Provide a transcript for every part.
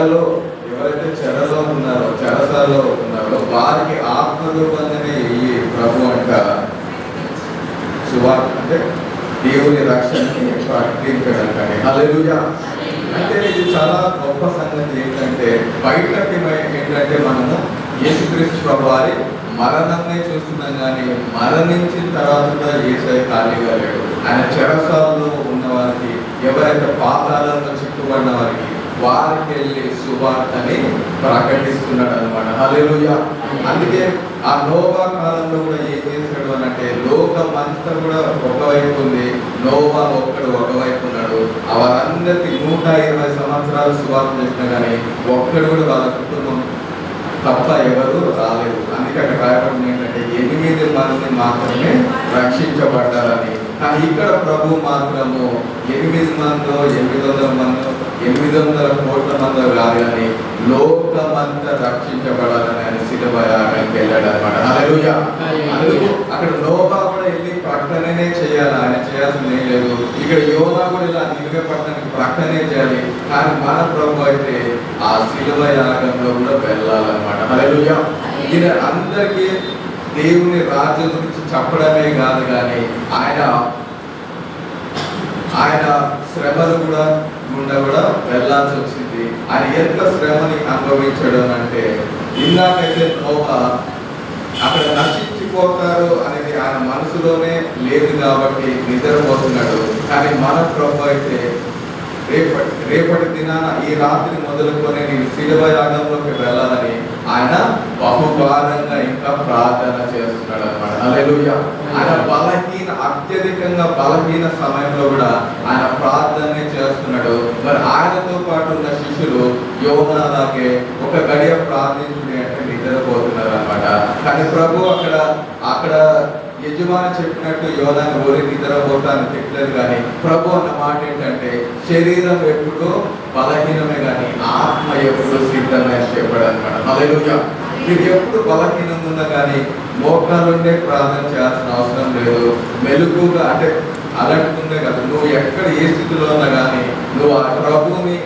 చెరలో ఎవరైతే చెరలో ఉన్నారో, చెరసాలలో ఉన్నారో వారికి ఆత్మరూపంగానే ఈ ప్రభు అంట సువార్త అంటే దేవుని రక్షణని ప్రకటించడం. కానీ హల్లెలూయా. అంటే ఇది చాలా గొప్ప సంగతి. ఏంటంటే బయటకి ఏంటంటే మనము యేసుక్రీస్తు ప్రభు వారి మరణాన్ని చూస్తున్నాం, కానీ మరణించిన తర్వాత కూడా యేసయ్య ఖాళీగా లేడు. ఆయన చెరసాలలో ఉన్న వారికి, ఎవరైతే పాతాళంలో చిక్కుబడిన వారికి వెళ్ళి సువార్తని ప్రకటిస్తున్నాడు అనమాట. హల్లెలూయా. అందుకే ఆ నోవా కాలంలో కూడా ఏం చేశాడు అని అంటే, లోకం అంతా కూడా ఒకవైపు ఉంది, నోవా ఒక్కడు ఒకవైపు ఉన్నాడు. వారందరికీ 120 సంవత్సరాలు సువార్త చేసినా కానీ ఒక్కడు కూడా వాళ్ళ కుటుంబం తప్ప ఎవరు రాలేదు. అందుకే అక్కడ రాయబడింది ఏంటంటే 8 మంది మాత్రమే రక్షించబడ్డారని. కానీ ఇక్కడ ప్రభు మాత్రము 8 మందో 800 మందో 800 కోట్ల మందో కాదు, కానీ లోకమంతా రక్షించబడాలని ఆయన సిలువ యాగానికి వెళ్ళాడు అనమాట. హల్లెలూయా. అందుకు అక్కడ నోవా కూడా వెళ్ళి ప్రకటననే చేయాలి, ఆయన చేయాల్సింది ఏం లేదు. ఇక్కడ యోనా కూడా ఇలా నిలువ పట్టణానికి ప్రకటనే చేయాలి. కానీ మన ప్రభు అయితే ఆ సిలువ యాగంలో కూడా వెళ్ళాలన్నమాట. హల్లెలూయా. ఈయన అందరికీ దేవుని రాజ్యం గురించి చెప్పడమే కాదు, కానీ ఆయన శ్రమలు గుండా కూడా వెళ్ళాల్సి వచ్చింది. ఆయన ఎంత శ్రమని అనుభవించడం అంటే, ఇందాకైతే నోవా అక్కడ నశించిపోతారు అనేది ఆయన మనసులోనే లేదు కాబట్టి నిద్రపోతున్నాడు. కానీ మన ప్రభు అయితే రేపటి దినాన ఈ రాత్రి మొదలుకొని నేను సిలువ యాగంలోకి వెళ్ళాలని ఆయన బహుభారంగా ఇంకా ప్రార్థన చేస్తున్నాడు అనమాట. హల్లెలూయా. ఆయన అత్యధికంగా బలహీన సమయంలో కూడా ఆయన ప్రార్థనే చేస్తున్నాడు. మరి ఆయనతో పాటు ఉన్న శిష్యులు యోనాలాగే ఒక గడియ ప్రార్థించుకుని అంటే నిద్రపోతున్నారు అనమాట. కానీ ప్రభు అక్కడ యజమాని చెప్పినట్టు యోనాని ఓరి నిద్రపోతాను తిట్టలేదు. కానీ ప్రభు అన్న మాట ఏంటంటే, శరీరం ఎప్పుడు బలహీనమే కానీ ఆత్మ ఎప్పుడు సిద్ధమే చెప్పాడు అనమాట. హల్లెలూయా. మీరు ఎప్పుడు బలహీనంగా ఉన్నా కానీ మోకాలుండే ప్రార్థన చేయాల్సిన అవసరం లేదు. మెలుగుగా అంటే అలర్ట్కుండే కదా, నువ్వు ఎక్కడ ఏ స్థితిలో ఉన్నా కానీ నువ్వు ఆ ప్రభువుని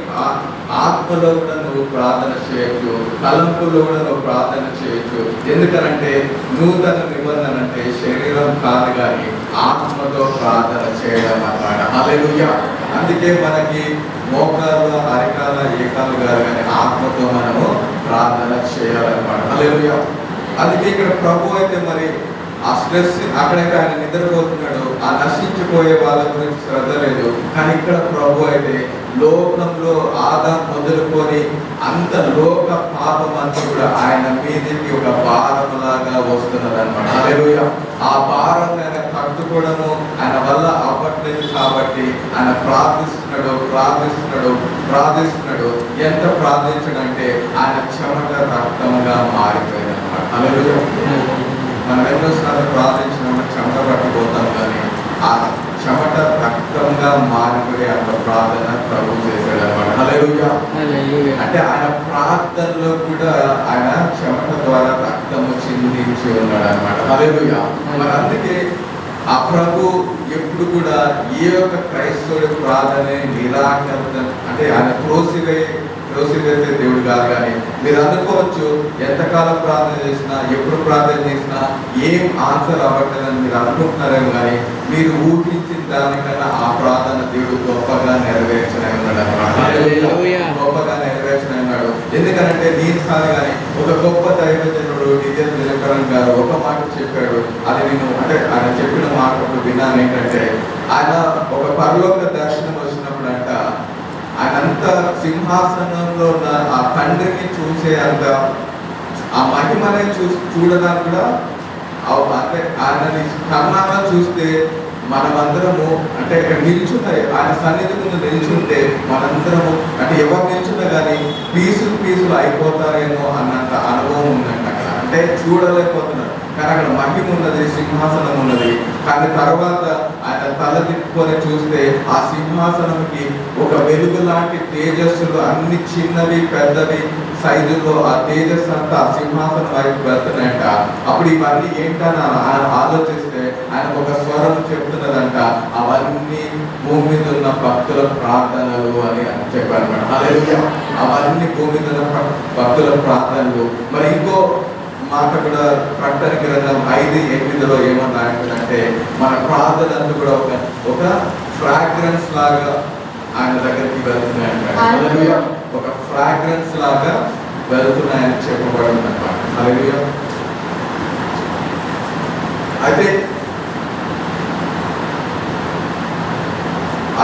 ఆత్మలో కూడా నువ్వు ప్రార్థన చేయొచ్చు, తలంపులో కూడా నువ్వు ప్రార్థన చేయొచ్చు. ఎందుకనంటే నూతన నిబంధన అంటే శరీరం కాదు కానీ ఆత్మతో ప్రార్థన చేయడం అన్నమాట. హల్లెలూయా. అందుకే మనకి మోకాలు అరికాల ఏకాలు కాదు కానీ ఆత్మతో మనము ప్రార్థన చేయాలన్నమాట. హల్లెలూయా. అందుకే ఇక్కడ ప్రభు అయితే మరి ఆ స్ట్రెస్ అక్కడైతే ఆయన నిద్రపోతున్నాడు, ఆ నశించిపోయే వాళ్ళ గురించి శ్రద్ధ లేదు. కానీ ఇక్కడ ప్రభు అయితే లోకంలో ఆదాం మొదలుకొని అంత లోక పాపం అంతా కూడా ఆయన మీదకి ఒక భారంలాగా వస్తున్నది అనమాట. హల్లెలూయా. ఆ భారం ఆయన తట్టుకోవడము ఆయన వల్ల అవ్వట్లేదు కాబట్టి ఆయన ప్రార్థిస్తున్నాడు. ఎంత ప్రార్థించడంటే ఆయన చెమట రక్తంగా మారిపోయింది అనమాట. హల్లెలూయా. మనం ఎన్నోసార్లు ప్రార్థించినప్పుడు చెమట పట్టిపోతాం, కానీ ఆ చెమట రక్తంగా మారిపోయి అంత ప్రార్థన ప్రభు చేశాడు అనమాట. హల్లెలూయా. అంటే ఆయన ప్రార్థనలో కూడా ఆయన చెమట ద్వారా రక్తము చిందించి ఉన్నాడు అనమాట. హల్లెలూయా. మరి అందుకే ఆ ప్రభు ఎప్పుడు కూడా ఏ ఒక్క క్రైస్తవుడి ప్రార్థన నిరాకరణ అంటే ఆయన త్రోసివేసే దేవుడు కాదు. కానీ మీరు అనుకోవచ్చు, ఎంతకాలం ప్రార్థన చేసినా ఎప్పుడు ప్రార్థన చేసినా ఏం ఆన్సర్ అవ్వట్లేదని మీరు అనుకుంటున్నారేమో, కానీ మీరు ఊహించిన దానికన్నా ఆ ప్రార్థన దేవుడు గొప్పగా నెరవేర్చనే ఉన్నాడు అన్నమాట. గొప్పగా నెరవేర్చనే ఉన్నాడు. ఎందుకంటే నేను కాదు కానీ ఒక గొప్ప దైవజనుడు డిజైన్ దినకరణ్ గారు ఒక మాట చెప్పాడు. అది నేను అంటే ఆయన చెప్పిన మాట విన్నాను. ఏంటంటే ఆయన ఒక పరలోక దర్శనం వచ్చినప్పుడు అంట ఆయనంత సింహాసనంలో ఉన్న ఆ తండ్రిని చూసే అంత ఆ మహిమనే చూడడానికి కూడా అంటే ఆయనని కర్ణాగా చూస్తే మనమందరము అంటే ఇక్కడ నిల్చుంటాయి ఆయన సన్నిధి ముందు నిల్చుంటే మనందరము అంటే ఎవరు నిల్చున్నా కానీ పీసులు అయిపోతారేమో అన్నంత అనుభవం ఉందంట. అంటే చూడలేకపోతున్నారు, కానీ అక్కడ మహిమ ఉన్నది, సింహాసనం ఉన్నది. కానీ తర్వాత ఆయన తల తిప్పుకొని చూస్తే ఆ సింహాసనంకి ఒక వెలుగు లాంటి తేజస్సులు అన్ని చిన్నవి పెద్దవి సైజుల్లో ఆ తేజస్సు అంతా ఆ సింహాసనం వైపు వెళ్తున్నాయంట. అప్పుడు ఇవన్నీ ఏంటని ఆయన ఆలోచిస్తే ఆయన ఒక స్వరం చెప్తున్నదంట, అవన్నీ భూమి మీద ఉన్న భక్తుల ప్రార్థనలు అని చెప్పారన్నమాట. హల్లెలూయా. అవన్నీ భూమి మీద భక్తుల ప్రార్థనలు. మరి ఇంకో మాట కూడా ప్రకటన గ్రంథం 5:8 ఏమన్నా అంటుందంటే మన ప్రార్థనలు కూడా ఒక ఫ్రాగ్రెన్స్ లాగా ఆయన దగ్గరికి వెళ్తున్నాయంట. ఒక ఫ్రాగ్రెన్స్ లాగా వెళ్తున్నాయని చెప్పబడింది అన్నమాట. హల్లెలూయా. అయితే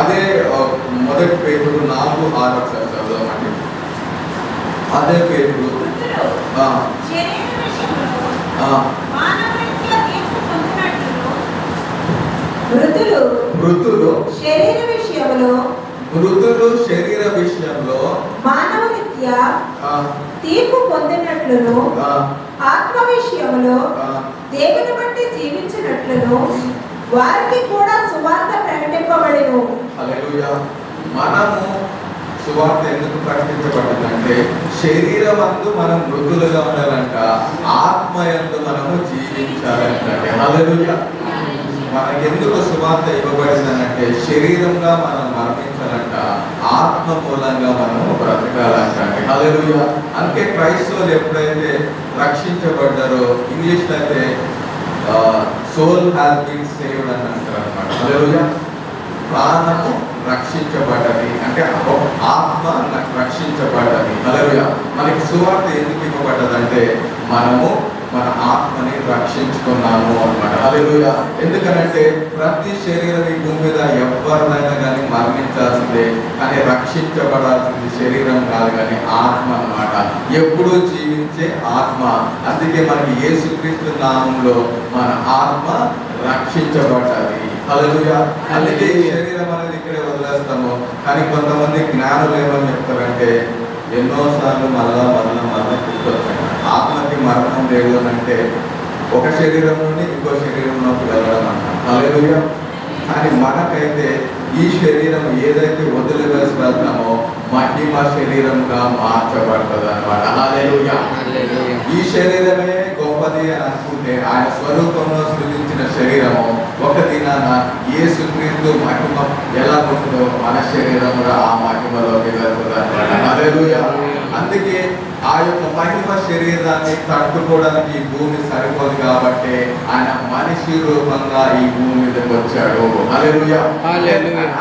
అదే మొదటి పేతురు 4:6 ఒకసారి చదువుదామండి. అదే పేతురు మృతులు శరీర విషయంలో మానవరీత్యా తీర్పు పొందినట్లును ఆత్మ విషయంలో దేవుని బట్టి జీవించినట్లును వారికి కూడా సువార్త ప్రకటింపబడెను. హల్లెలూయా. మనము సువార్త ఎందుకు ప్రకటించబడిందంటే శరీరం అందు మనం మృతులుగా ఉండాలంట, ఆత్మ యందు మనము జీవించాలంటే. హల్లెలూయా. మనకెందుకు సువార్త ఇవ్వబడిందనంటే శరీరంగా మనం మరణించాలంట, ఆత్మ మూలంగా మనము బ్రతకాలంట. హల్లెలూయా. అందుకే క్రైస్తవులు ఎప్పుడైతే రక్షించబడ్డారో ఇంగ్లీష్లో అయితే సోల్ హ్యాస్ బీన్ సేవ్డ్ అని అంటారు అన్నమాట. హల్లెలూయా. ప్రాణము రక్షించబడ్డది అంటే ఆత్మ రక్షించబడ్డది. హల్లెలూయా. మనకి సువార్త ఎందుకు ఇవ్వబడ్డదంటే మనము మన ఆత్మని రక్షించుకున్నాము అన్నమాట. హల్లెలూయా. ఎందుకనంటే ప్రతి శరీరం ఈ భూమి మీద ఎవరినైనా కానీ మరణించాల్సిందే, కానీ రక్షించబడాల్సింది శరీరం కాదు కానీ ఆత్మ అన్నమాట. ఎప్పుడూ జీవించే ఆత్మ. అందుకే మనకి యేసుక్రీస్తు నామములో మన ఆత్మ రక్షించబడ్డది. హల్లెలూయా. అందుకే ఈ శరీరం అనేది ఇక్కడే వదిలేస్తాము. కానీ కొంతమంది జ్ఞానులు ఏమని చెప్తారంటే ఎన్నోసార్లు మళ్ళా పుట్టుకొస్తాయి. ఆత్మకి మరణం లేదు అని అంటే ఒక శరీరం నుండి ఇంకో శరీరంలోకి వెళ్ళడం అంటాం. హల్లెలూయా. కానీ మనకైతే ఈ శరీరం ఏదైతే వదిలివేసి వెళ్తామో మహిమ శరీరంగా మార్చబడుతుంది అన్నమాట. హల్లెలూయా. ఈ శరీరమే గొప్పది అని అనుకుంటే ఆయన స్వరూపంలో సృజించిన శరీరము ఒక దినాన యేసుక్రీస్తు మహిమ ఎలా ఉంటుందో మన శరీరం కూడా ఆ మహిమలోకి వెళ్తుంది అన్నమాట. హల్లెలూయా. అందుకే ఆ యొక్క మహిమ శరీరాన్ని తట్టుకోవడానికి ఈ భూమి సరిపోదు కాబట్టి ఆయన మనిషి రూపంగా ఈ భూమి మీదకి వచ్చాడు. హల్లెలూయా.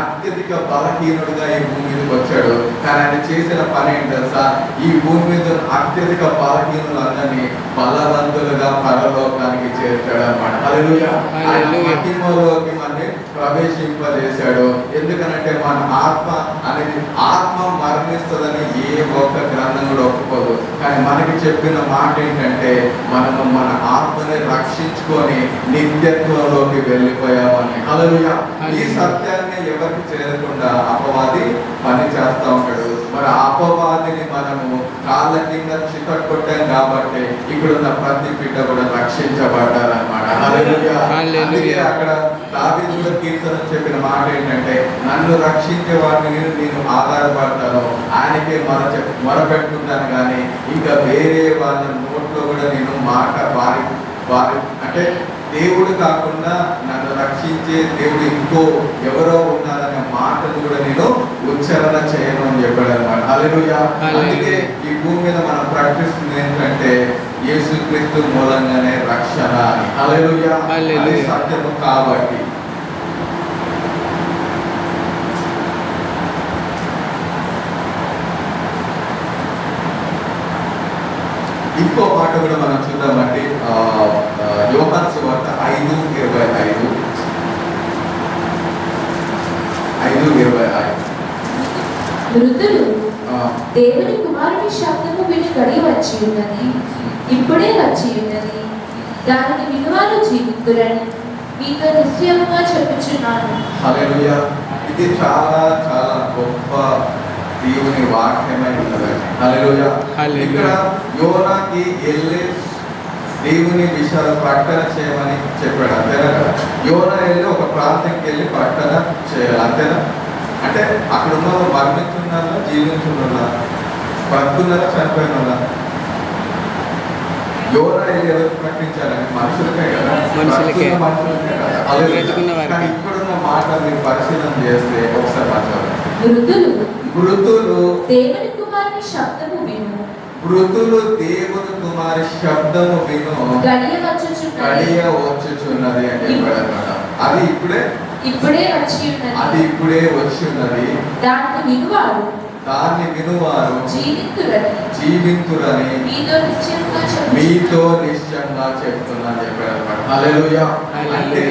అత్యధిక బలహీనుడుగా ఈ భూమి మీదకి వచ్చాడు. కానీ ఆయన చేసిన పని ఏంటి తెలుసా? ఈ భూమి మీద అత్యధిక బలహీనులందరినీ బలవంతులుగా పరలోకానికి చేర్చాడు అన్నమాట. హల్లెలూయా. ఆయన మహిమలోకి మనని ప్రవేశింపజేశాడు. ఎందుకనంటే మన ఆత్మ అనేది ఆత్మ మరణిస్తుందని ఏ ఒక్క గ్రంథం కూడా ఒప్పుకోదు. కానీ మనకి చెప్పిన మాట ఏంటంటే మనము మన ఆత్మని రక్షించుకొని నిత్యత్వంలోకి వెళ్ళిపోయామని. హల్లెలూయా. ఈ సత్యాన్ని ఎవరికి చేరకుండా అపవాది పని చేస్తూ ఉంటాడు. మరి అపవాదిని మనము కాళ్ళ కింద చితకొట్టాం కాబట్టి ఇక్కడున్న ప్రతి బిడ్డ కూడా రక్షించబడ్డారన్నమాట. హల్లెలూయా. అందుకే అక్కడ దావీదు కీర్తన చెప్పిన మాట ఏంటంటే నన్ను రక్షించే వాటిని నేను ఆధారపడతాను, ఆయనకే మొరపెట్టుకుంటాను కానీ ఇంకా వేరే వాళ్ళ నోట్లో కూడా నేను మాట వారి అంటే దేవుడు కాకుండా నన్ను రక్షించే దేవుడు ఇంకో ఎవరో ఉన్నారనే మాటను కూడా నేను ఉచ్చారణ చేయను అని చెప్పాడు అన్నమాట. హల్లెలూయా. అందుకే ఈ భూమి మీద మనం ప్రకటిస్తుంది ఏంటంటే యేసుక్రీస్తు మూలంగానే రక్షణ అని. హల్లెలూయా. అది సత్యము కాబట్టి. ఇంకో మాట కూడా మనం చూద్దామంటే యోహాను సువార్త 5:25. మృతులు దేవుని కుమారుని శబ్దము విని గడి వచ్చి ఉన్నది, ఇప్పుడే వచ్చి ఉన్నది, దానిని వినువారు జీవితులని మీతో నిశ్చయముగా చెప్పుచున్నాను. హల్లెలూయా. ఇది చాలా చాలా గొప్ప దేవుని వాక్యమై ఉన్నదండి. హల్లెలూయా. ఇక్కడ యోనాకి వెళ్ళి దేవుని విషయాలు ప్రకటన చేయమని చెప్పాడు, అంతేనా కదా? యోనా వెళ్ళి ఒక ప్రాంతానికి వెళ్ళి ప్రకటన చేయాలి, అంతేనా? అంటే అక్కడ ఉన్న మరణించున్నారా, జీవించున్నారా, బ్రతుకున్నారా, చనిపోయిన వాళ్ళ? యోనా వెళ్ళి ఎవరు ప్రకటించాలని? మనుషులకే కదా, మనుషులకే కదా. కానీ ఇక్కడున్న మాట మీరు పరిశీలన చేస్తే ఒకసారి మాట్లాడాలి. మృతులు దేవుని కుమారుని కుమారుని శబ్దము విను. మృతులు దేవుని కుమారి శబ్దము విను, గడియ వచ్చుచున్నది. గడియ వచ్చుచున్నది అని చెప్పాడన్నమాట. అది ఇప్పుడే వచ్చి ఉన్నది. అది ఇప్పుడే వచ్చి ఉన్నది. దాన్ని వినువారు జీవింతురని మీతో నిశ్చయంగా చెప్తున్నాను చెప్పాడన్నమాట. హల్లెలూయా. అంటే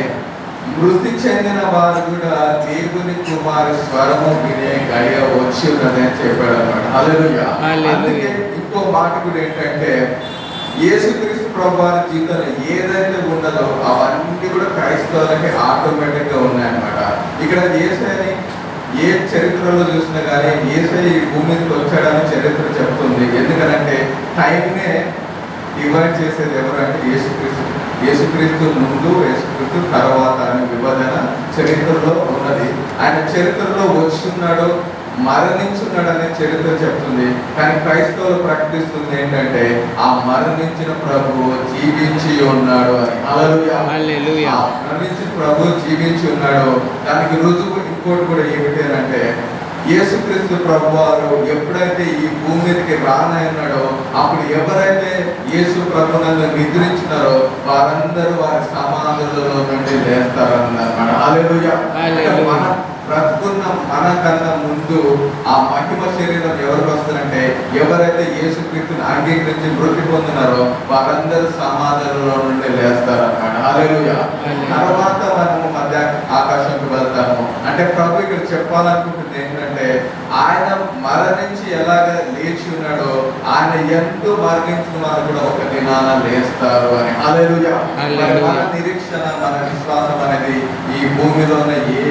మృతి చెందిన వారు కూడా దేవుని కుమారి స్వరము వినే గడియ వచ్చి ఉన్నది అని చెప్పాడన్నమాట. హల్లెలూయా. అందుకే ఇంకో మాట కూడా ఏంటంటే, యేసుక్రీస్తు ప్రభువారి జీవితంలో ఏదైతే ఉన్నదో అవన్నీ కూడా క్రైస్తవులకి ఆటోమేటిక్ గా ఉన్నాయన్నమాట. ఇక్కడ యేసయ్యని ఏ చరిత్రలో చూసినా కానీ యేసయ్య ఈ భూమి మీదకి వచ్చాడని చరిత్ర చెప్తుంది. ఎందుకంటే టైంనే డివైడ్ చేసేది ఎవరంటే యేసుక్రీస్తు. యేసుక్రీస్తు ముందు, యేసుక్రీస్తు తర్వాత అనే విభజన చరిత్రలో ఉన్నది. ఆయన చరిత్రలో వచ్చున్నాడు, మరణించున్నాడు అనే చరిత్ర చెప్తుంది. కానీ క్రైస్తవులు ప్రకటిస్తుంది ఏంటంటే ఆ మరణించిన ప్రభు జీవించి ఉన్నాడు అని. హల్లెలూయా. మరణించిన ప్రభు జీవించి ఉన్నాడు. దానికి రుజువు ఇంకోటి కూడా ఏమిటి అంటే, యేసుక్రీస్తు ప్రభువారు ఎప్పుడైతే ఈ భూమి మీదకి రానన్నాడో అప్పుడు ఎవరైతే యేసు ప్రభువును నిద్రించినారో వారందరూ వారి సమాధులలో నుండి లేస్తారన్నమాట. హల్లెలూయా. మనం బ్రతుకున్న మనకన్నా ముందు ఆ మహిమ శరీరం ఎవరికి వస్తారంటే ఎవరైతే యేసుక్రీస్తుని అంగీకరించి మృతి పొందినారో వారందరూ సమాధులలో నుండి లేస్తారన్నమాట. హల్లెలూయా. తర్వాత మనము మధ్య ఆకాశంకి వెళ్తాము. అంటే ప్రభు ఇక్కడ చెప్పాలనుకుంటుంది ఏంటంటే, ఆయన మరణించి ఎలాగ లేచి ఉన్నాడో ఆయన ఎంతో మరణించిన వారు కూడా ఒక దినాన లేస్తారు అని. హల్లెలూయా. మన నిరీక్షణ, మన విశ్వాసం అనేది ఈ భూమిలోనే ఏ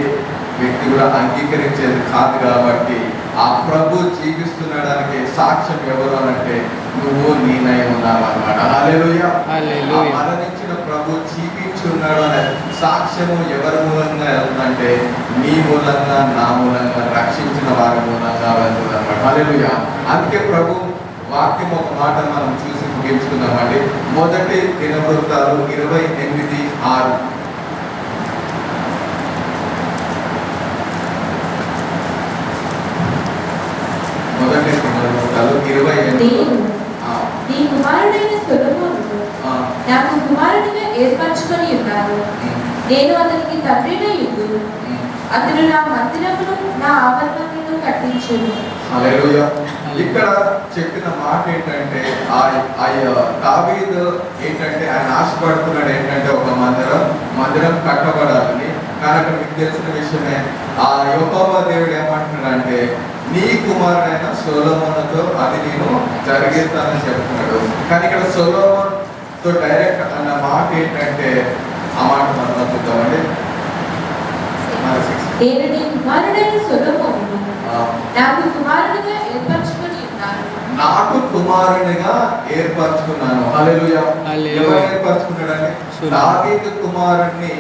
వ్యక్తి కూడా అంగీకరించేది కాదు. కాబట్టి ఆ ప్రభు జీవిస్తున్నాడానికి సాక్ష్యం ఎవరు అనంటే నువ్వు నేనై ఉన్నావు అన్నమాట. హల్లెలూయా. మరణించిన ప్రభు జీవించి ఉన్నాడు అనే సాక్ష్యము ఎవరి మూలంగా వెళ్తుందంటే నీ మూలంగా, నా మూలంగా, రక్షించిన వారి మూలంగా వెళ్తుంది అన్నమాట. హల్లెలూయా. అందుకే ప్రభు వాక్యం ఒక మాట మనం చూసి ముగించుకుందామండి. మొదటి దినవృత్తాలు 28:6. మొదటి దినవృత్తాలు 28. నీ కుమారుడైన సొలొమోనును నాకు కుమారుడిగా ఏర్పరచుకొని ఉన్నారు. నేను అతనికి తండ్రినై ఉందును. అతడు నా మందిరమును, నా ఆవరణములను కట్టించును. హల్లెలూయా. ఇక్కడ చెప్పిన మాట ఏంటంటే దావీదు ఏంటంటే ఆయన ఆశపడుతున్నాడు ఏంటంటే ఒక మందిరం కట్టబడాలని. కనుక మీకు తెలిసిన విషయమే ఆ యెహోవా దేవుడు ఏమంటున్నాడంటే నీ కుమారుడైన సొలొమోనుతో అది నేను జరిగిస్తానని చెప్తున్నాడు. కానీ ఇక్కడ సొలొమోనుతో డైరెక్ట్ అన్న మాట ఏంటంటే ఆ మాట మనం చూద్దామండి. నేను నీ కుమారుడైన సొలొమోనును నాకు కుమారునిగా ఏర్పరచుకొని ఉన్నాను. నాకు కుమారునిగా ఏర్పరచుకున్నాను. హల్లెలూయా. ఎవరు ఏర్పరచుకున్నాడండి? దావీదు కుమారుణ్ణి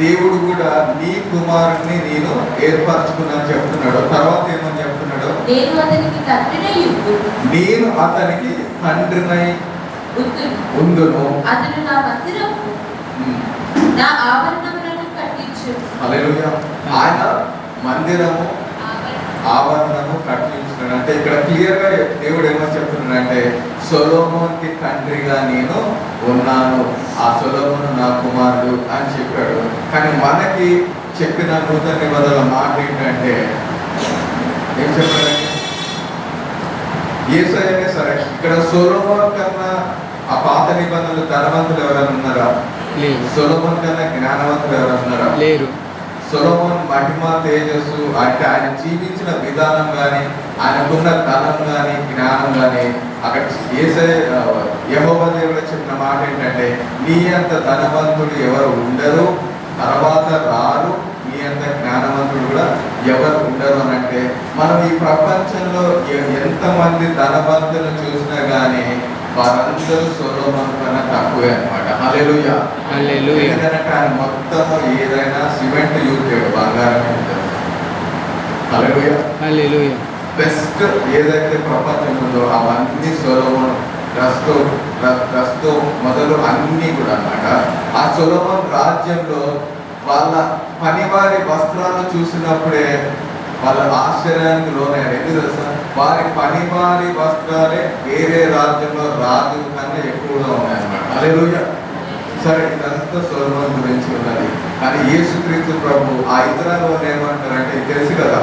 దేవుడు కూడా నీ కుమారుణ్ణి నేను ఏర్పరచుకున్నాను చెప్తున్నాడు. తర్వాత ఏమని చెప్తున్నాడు? నేను అతనికి తండ్రినై ఉందును. నేను అతనికి తండ్రినై ఉందును. అతడు నా మందిరము, నా ఆవరణములను కట్టించును. హల్లెలూయా. ఆయన మందిరము, ఆవరణము కట్టించున్నాడు. అంటే ఇక్కడ క్లియర్ గా దేవుడు ఏమని చెప్తున్నాడంటే సొలొమోనుకి తండ్రిగా నేను ఉన్నాను, ఆ సొలొమోను నా కుమారుడు అని చెప్పాడు. కానీ మనకి చెప్పిన నూతన నిబంధనల మాట ఏంటంటే ఏం చెప్పాడంటే యేసయ్యనే సరే ఇక్కడ సొలొమోను కన్నా ఆ పాత నిబంధనలు ధనవంతులు ఎవరైనా ఉన్నారా? సొలొమోను కన్నా జ్ఞానవంతులు ఎవరైనా ఉన్నారా? లేరు. సొలొమోను మహిమ, తేజస్సు అంటే ఆయన జీవించిన విధానం కానీ, ఆయనకున్న ధనం కానీ, జ్ఞానం కానీ అక్కడ యెహోవా దేవుడు చెప్పిన మాట ఏంటంటే నీ అంత ధనవంతుడు ఎవరు ఉండరు, తర్వాత రారు, నీ అంత జ్ఞానవంతుడు కూడా ఎవరు ఉండరు అని. అంటే మనం ఈ ప్రపంచంలో ఎంతమంది ధనవంతులను చూసినా కానీ వారందరూ సొలొమోను కన్నా తక్కువే అన్నమాట. హల్లెలూయా. ఎందుకంటే ఆయన మొత్తం ఏదైనా సిమెంట్ యూజ్ చేయడు, బంగారం. హల్లెలూయా. బెస్ట్ ఏదైతే ప్రపంచం ఉందో అవన్నీ సొలొమోను రస్తో మొదలు అన్నీ కూడా అన్నమాట. ఆ సొలొమోను రాజ్యంలో వాళ్ళ పనివారి వస్త్రాలు చూసినప్పుడే వాళ్ళ ఆశ్చర్యానికి లోనయ్యారు. ఎందుకు తెలుసా? వారి పనివారి వస్త్రాలే వేరే రాజ్యంలో రాజు కన్నా ఎక్కువగా ఉన్నాయన్నమాట. హల్లెలూయా. సరే, ఇదంతా సొలొమోను గురించి ఉన్నది. కానీ యేసుక్రీస్తు ప్రభు ఆ ఇతరులు ఏమంటారంటే, ఇది తెలుసు కదా,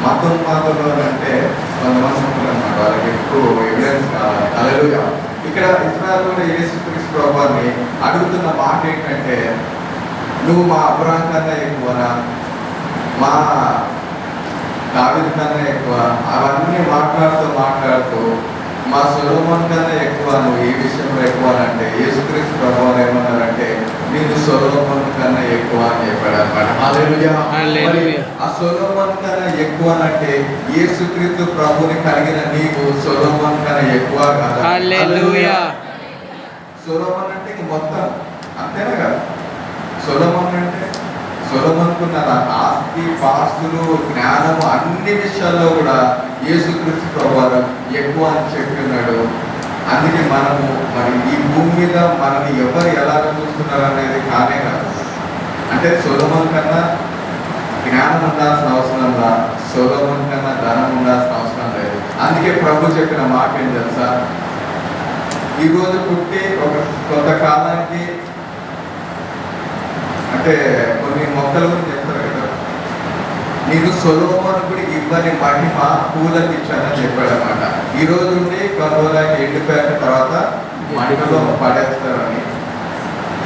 మతంలో అంటే కొంతమంది ఉంటారు అన్నమాట, వాళ్ళకి ఎక్కువ ఎవిడెన్స్ కావాలి. హల్లెలూయా. ఇక్కడ ఇస్రాయేల్ కూడా యేసుక్రీస్తు ప్రభుని అడుగుతున్న మాట ఏంటంటే, నువ్వు మా అబ్రహాం కన్నా ఎక్కువనా, మా దావీదు కన్నా ఎక్కువ, అవన్నీ మాట్లాడుతూ మా సొలొమోను కన్నా ఎక్కువ నువ్వు ఈ విషయంలో ఎక్కువ అంటే, యేసుక్రీస్తు ప్రభువారు ఏమన్నారంటే, నేను సొలొమోను కన్నా ఎక్కువ అని చెప్పాడు అన్నమాట. హల్లెలూయా. ఆ సొలొమోను కన్నా ఎక్కువ అంటే యేసుక్రీస్తు ప్రభుని కలిగిన నీవు సొలొమోను కన్నా ఎక్కువ కాదా? హల్లెలూయా. సొలొమోన్ అంటే ఇంక మొత్తం అంతేనా కదా? సొలొమోనుకున్న ఆస్తి పాస్తులు జ్ఞానము అన్ని విషయాల్లో కూడా యేసుక్రీస్తు ప్రభువారు ఎక్కువ అని చెప్పి ఉన్నాడు. అందుకే మనము మరి ఈ భూమి మీద మనని ఎవరు ఎలాగ చూస్తున్నారు అనేది కానే కాదు. అంటే సొలొమోను కన్నా జ్ఞానం ఉండాల్సిన అవసరం లా, సొలొమోను కన్నా ధనం ఉండాల్సిన అవసరం లేదు. అందుకే ప్రభు చెప్పిన మాట ఏం తెలుసా? ఈరోజు పుట్టి ఒక కొంతకాలానికి, అంటే కొన్ని మొక్కల గురించి చెప్తారు కదా, నేను సొలొమోను కూడా ఇవ్వని మహిమ పూలకు ఇచ్చానని చెప్పాడు అనమాట. ఈ రోజు ఉండి కొన్ని రోజులకి ఎండిపోయిన తర్వాత మహిమలో పడేస్తారని,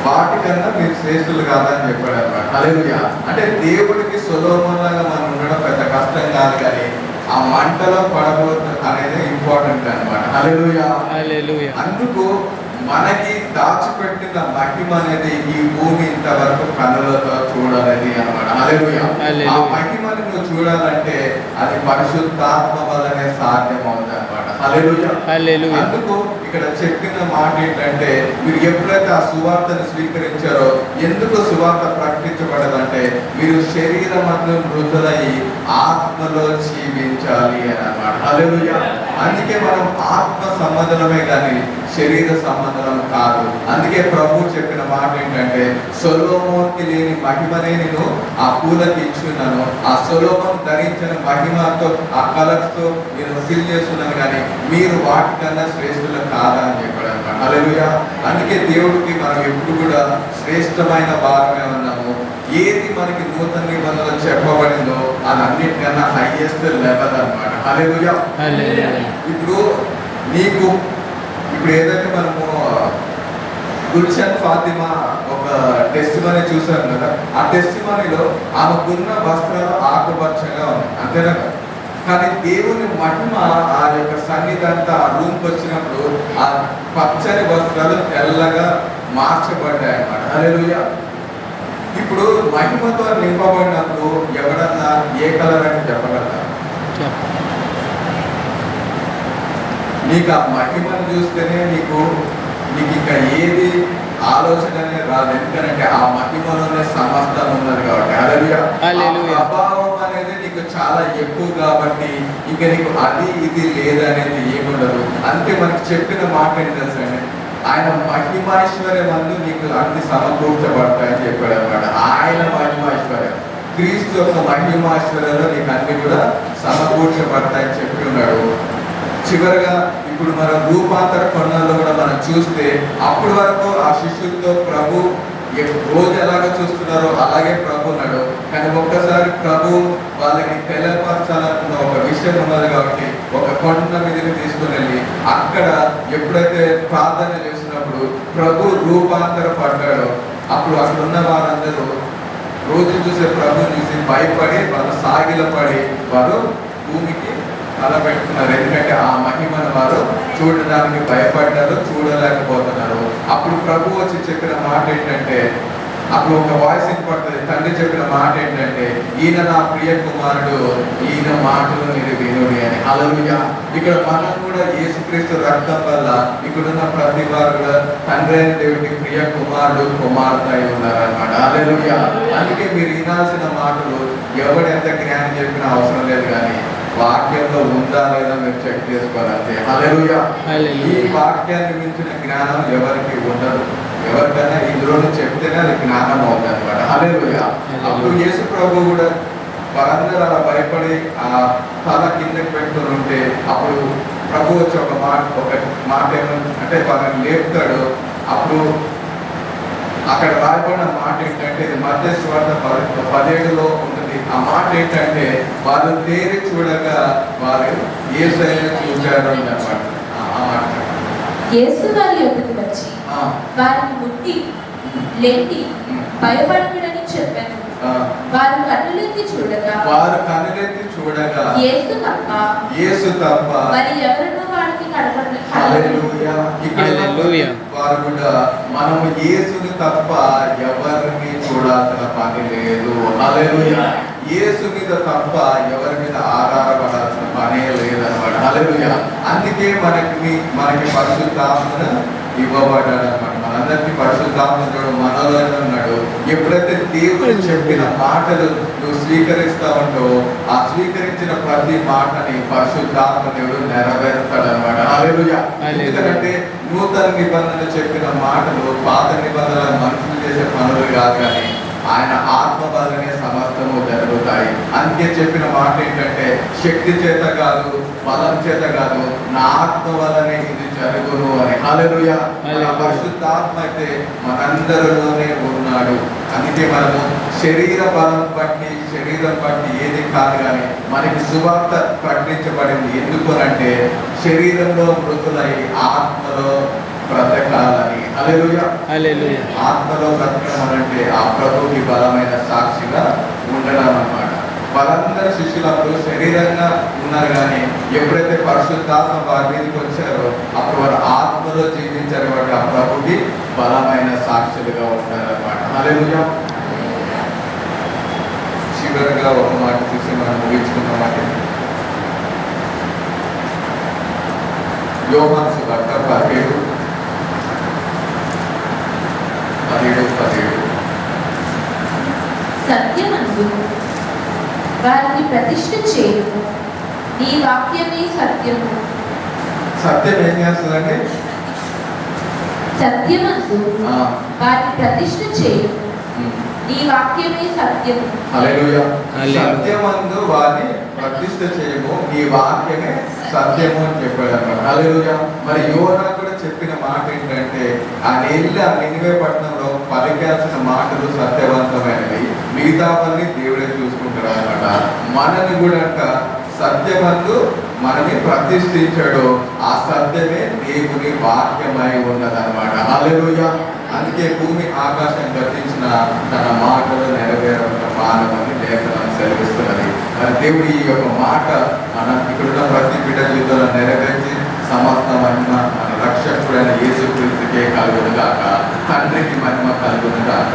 వాటికన్నా మీరు శ్రేష్ఠులు కాదని చెప్పాడు అనమాట. హల్లెలూయా. అంటే దేవుడికి సొలొమోను లాగా మనం ఉండడం పెద్ద కష్టం కాదు, కానీ ఆ మంటలో పడబోతుంది అనేది ఇంపార్టెంట్ అనమాట. హల్లెలూయా. అందుకు మనకి దాచిపెట్టిన మహిమ అనేది ఈ భూమి ఇంతవరకు కన్నులతో చూడాలని అనమాట. హల్లెలూయా. ఆ మహిమని నువ్వు చూడాలంటే అది పరిశుద్ధాత్మ వల్లనే సాధ్యం అవుతుంది అనమాట. హల్లెలూయా. అందుకు ఇక్కడ చెప్పిన మాట ఏంటంటే, మీరు ఎప్పుడైతే ఆ సువార్తను స్వీకరించారో, ఎందుకు సువార్త ప్రకటించబడదంటే మీరు శరీరం అందు మృతులై ఆత్మలో జీవించాలి అని అన్నమాట. హల్లెలూయా. అందుకే మనం ఆత్మ సంబంధమే కానీ శరీర సంబంధం కాదు. అందుకే ప్రభు చెప్పిన మాట ఏంటంటే, సొలొమోనుకి లేని మహిమనే నేను ఆ పూలకి ఇచ్చున్నాను, ఆ సొలొమోను ధరించిన మహిమతో ఆ కలర్స్ తో నేను ఫిల్ చేస్తున్నాను, కానీ మీరు వాటికన్నా శ్రేష్ఠులు కాదా అని చెప్పాడు అన్నమాట. హల్లెలూయా. అందుకే దేవుడికి మనం ఎప్పుడు కూడా శ్రేష్టమైన వారమే ఉన్నాము. ఏది మనకి నూతన నిబంధనలో చెప్పబడిందో అది అన్నిటికన్నా హైయెస్ట్ లెవెల్ అన్నమాట. హల్లెలూయా. ఇప్పుడు నీకు ఏదైతే మనము గుల్షన్ ఫాతిమా ఒక టెస్టిమనీ చూసాం కదా, ఆ టెస్టిమనీలో ఆమెకున్న వస్త్రాలు ఆకుపచ్చగా ఉన్నాయి, అంతేనా? కానీ దేవుని మహిమ ఆ యొక్క సన్నిధంతా ఆ రూమ్కి వచ్చినప్పుడు ఆ పచ్చని వస్త్రాలు తెల్లగా మార్చబడ్డాయి అన్నమాట. హల్లెలూయా. ఇప్పుడు మహిమతో నింపబడినప్పుడు ఎవడన్నా ఏ కలర్ అని చెప్పగలరా? నీకు ఆ మహిమను చూస్తేనే నీకు ఇంకా ఏది ఆలోచననే రాదు. ఎందుకంటే ఆ మహిమలోనే సమస్తం ఉన్నది కాబట్టి. హల్లెలూయా. ప్రభావం అనేది నీకు చాలా ఎక్కువ కాబట్టి ఇక నీకు అది ఇది లేదనేది ఏముండదు. అందుకే మనకి చెప్పిన మాట ఏంటి తెలుసండి, ఆయన మహిమైశ్వర్యం అందు నీకు అన్ని సమకూర్చబడతాయని చెప్పాడు అనమాట. ఆయన మహిమైశ్వర్యం, క్రీస్తు యొక్క మహిమైశ్వర్యంలో నీకు అన్ని కూడా సమకూర్చబడతాయని చెప్పి ఉన్నాడు. చివరిగా ఇప్పుడు మనం రూపాంతర కొండల్లో కూడా మనం చూస్తే, అప్పటి వరకు ఆ శిష్యులతో ప్రభు రోజు ఎలాగ చూస్తున్నారో అలాగే ప్రభు ఉన్నాడు. కానీ ఒక్కసారి ప్రభు వాళ్ళకి తెలియపరచాలనుకున్న ఒక విషయం ఉన్నది కాబట్టి ఒక కొండ మీదకి తీసుకుని వెళ్ళి అక్కడ ఎప్పుడైతే ప్రార్థన చేసినప్పుడు ప్రభు రూపాంతర పడ్డాడో, అప్పుడు అక్కడ ఉన్న వారందరూ రోజు చూసే ప్రభుని చూసి భయపడి వాళ్ళు సాగిలపడి వారు భూమికి అలా పెట్టుకున్నారు. ఎందుకంటే ఆ మహిమను వారు చూడడానికి భయపడ్డారు, చూడలేకపోతున్నారు. అప్పుడు ప్రభు వచ్చి చెప్పిన మాట ఏంటంటే, అప్పుడు ఒక వాయిస్ వినపడుతుంది. తండ్రి చెప్పిన మాట ఏంటంటే, ఈయన నా ప్రియ కుమారుడు, ఈయన మాటలు మీరు వినుడి అని. హల్లెలూయా. ఇక్కడ మనం కూడా యేసుక్రీస్తు రక్తం వల్ల ఇక్కడున్న ప్రతి వారు కూడా తండ్రి అయిన దేవుడికి ప్రియ కుమారుడు కుమార్తె అయి ఉన్నారన్నమాట. హల్లెలూయా. అందుకే మీరు వినాల్సిన మాటలు ఎవడు ఎంత జ్ఞానం చెప్పినా అవసరం లేదు, కానీ వాక్యంలో ఉందా లేదా మీరు చెక్ చేసుకోవాలంటే. హల్లెలూయా. ఈ వాక్యాన్ని మించిన జ్ఞానం ఎవరికి ఉండదు. ఎవరికైనా ఇందులో చెప్తేనే అది జ్ఞానం అవుతుంది అనమాట. హల్లెలూయా. అప్పుడు యేసు ప్రభు కూడా వారందరూ అలా భయపడి ఆ తల కిందకి పెట్టుకుని ఉంటే అప్పుడు ప్రభు వచ్చి ఒక మాట అంటే వారిని లేపుతాడు. అప్పుడు అక్కడ రాయబడిన మాట ఏంటంటే, ఇది మత్తయి సువార్త 17లో ఉంటుంది. ఆ మాట ఏంటంటే, వారు తేరి చూడగా వారు యేసయ్యను చూశారు అన్నమాట. ఆ మాట యేసు వారి యొద్దకు వచ్చి వారిని ముట్టి లెండి భయపడకుడని చెప్పాను. వారు కన్నులెత్తి చూడగా యేసు తప్ప మరి ఎవరినో వారికి హల్లెలూయా. ఇక్కడ వారు కూడా మనము యేసుని తప్ప ఎవరిని చూడాల్సిన పని లేదు. హల్లెలూయా. యేసు మీద తప్ప ఎవరి మీద ఆధారపడాల్సిన పనే లేదన్నమాట. హల్లెలూయా. అందుకే మనకి పరిశుద్ధాత్మ ఇవ్వబడ్డాడు అన్నమాట. మనందరికీ పరిశుద్ధాత్మ మనలోనే ఉన్నాడు. ఎప్పుడైతే దేవుడు చెప్పిన మాటలు నువ్వు స్వీకరిస్తా ఉంటావో ఆ స్వీకరించిన ప్రతి మాటని పరిశుద్ధాత్మ దేవుడు నెరవేరుస్తాడు అనమాట. హల్లెలూయా. ఎందుకంటే నూతన నిబంధనలు చెప్పిన మాటలు పాత నిబంధనల మనుషులు చేసే పనులు కాదు, కానీ ఆయన ఆత్మ వల్లనే సమస్తము జరుగుతాయి. అందుకే చెప్పిన మాట ఏంటంటే, శక్తి చేత కాదు, బలం చేత కాదు, నా ఆత్మ వల్లనే ఇది జరుగును అని. హల్లెలూయా. పరిశుద్ధాత్మ అయితే మనందరిలోనే ఉన్నాడు. అందుకే మనము శరీరం బట్టి ఏది కాదు, కానీ మనకి సువార్త ప్రకటించబడింది. ఎందుకనంటే శరీరంలో మృతులై ఆత్మలో బ్రతకాలని. హల్లెలూయా. హల్లెలూయా. ఆత్మలో బ్రతకడం అంటే ఆ ప్రభుకి బలమైన సాక్షిగా ఉండడం అన్నమాట. వాళ్ళందరూ శిష్యులు శరీరంగా ఉన్నారు, కానీ ఎప్పుడైతే పరిశుద్ధాత్మ వారి మీదకి వచ్చారో అప్పుడు వారు ఆత్మలో జీవించారు కాబట్టి ఆ ప్రభుకి బలమైన సాక్షులుగా ఉంటారన్నమాట. హల్లెలూయా. చివరిగా ఒక మాట చూసి మనం ముగించుకున్నామాట. యోహాను సువార్త 17 సత్యమందు వారిని ప్రతిష్ఠ చేయము, నీ వాక్యమే సత్యము. సత్యం ఏం చేస్తుందండి? సత్యమందు వారిని ప్రతిష్ఠ చేయము, నీ వాక్యమే సత్యము. హల్లెలూయా. సత్యమందు వారిని ప్రతిష్ఠ చేయము, నీ వాక్యమే సత్యము అని చెప్పాడు అన్నమాట. హల్లెలూయా. మరి యోనా కూడా చెప్పిన మాట ఏంటంటే, ఆయన వెళ్ళి ఆ నినివే పట్టణంలో పలికాల్సిన మాటలు సత్యవంతమైనవి, మిగతావన్నీ దేవుడే చూసుకుంటాడు అనమాట. మనని కూడా సత్యమందు మనని ప్రతిష్ఠించాడు. ఆ సత్యమే దేవుని వాక్యమై ఉన్నదన్నమాట. హల్లెలూయా. అందుకే భూమి ఆకాశం గతించిన తన మాటలు నెరవేరడం మానవని లేఖనం సెలవిస్తున్నది. మరి దేవుడు ఈ యొక్క మాట మనం ఇక్కడున్న ప్రతి బిడ్డ జీవితంలో నెరవేర్చి సమస్త మహిమ మన రక్షకుడైన యేసుక్రీస్తుకే కలుగును గాక, తండ్రికి మహిమ కలుగును గాక.